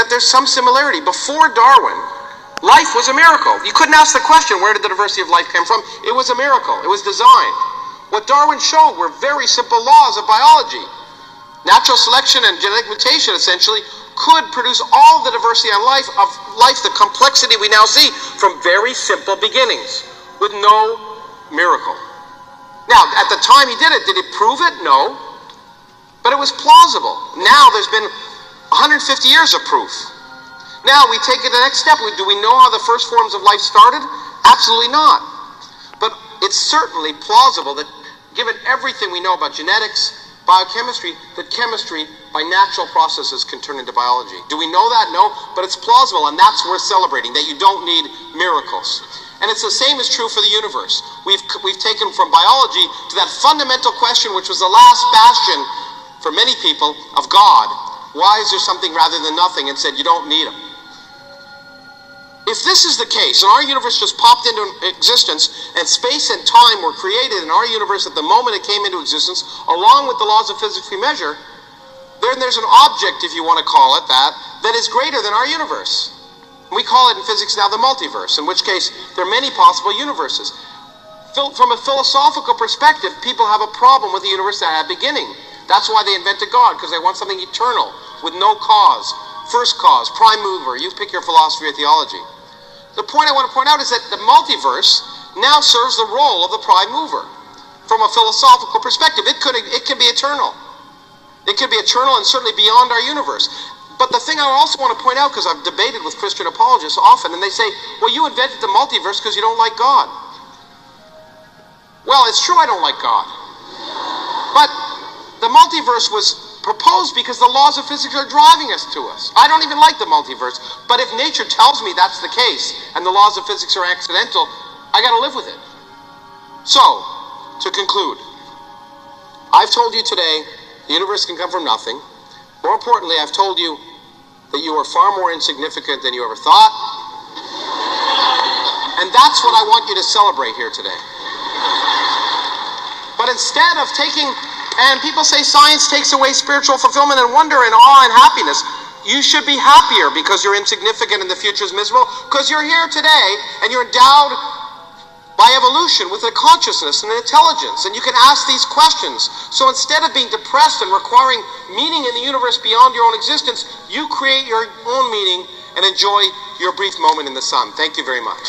that there's some similarity. Before Darwin, life was a miracle. You couldn't ask the question, where did the diversity of life come from? It was a miracle. It was designed. What Darwin showed were very simple laws of biology. Natural selection and genetic mutation, essentially, could produce all the diversity of life, the complexity we now see, from very simple beginnings, with no miracle. Now, at the time he did he prove it? No. But it was plausible. Now there's been 150 years of proof. Now we take it the next step. Do we know how the first forms of life started? Absolutely not. But it's certainly plausible that, given everything we know about genetics, biochemistry, that chemistry, by natural processes, can turn into biology. Do we know that? No, but it's plausible, and that's worth celebrating, that you don't need miracles. And it's the same is true for the universe. We've taken from biology to that fundamental question, which was the last bastion for many people of God. Why is there something rather than nothing? And said, you don't need them. If this is the case, and our universe just popped into existence, and space and time were created in our universe at the moment it came into existence, along with the laws of physics we measure, then there's an object, if you want to call it that, that is greater than our universe. We call it in physics now the multiverse, in which case there are many possible universes. From a philosophical perspective, people have a problem with the universe that had beginning. That's why they invented God, because they want something eternal, with no cause. First cause, prime mover, you pick your philosophy or theology. The point I want to point out is that the multiverse now serves the role of the prime mover. From a philosophical perspective, it can be eternal. It can be eternal and certainly beyond our universe. But the thing I also want to point out, because I've debated with Christian apologists often, and they say, well, you invented the multiverse because you don't like God. Well, it's true I don't like God. But the multiverse was proposed because the laws of physics are driving us to us. I don't even like the multiverse, but if nature tells me that's the case, and the laws of physics are accidental, I got to live with it. So, to conclude, I've told you today the universe can come from nothing. More importantly, I've told you that you are far more insignificant than you ever thought. And that's what I want you to celebrate here today. But instead of taking, and people say science takes away spiritual fulfillment and wonder and awe and happiness, you should be happier because you're insignificant and the future is miserable, because you're here today and you're endowed by evolution with a consciousness and an intelligence, and you can ask these questions. So instead of being depressed and requiring meaning in the universe beyond your own existence, you create your own meaning and enjoy your brief moment in the sun. Thank you very much.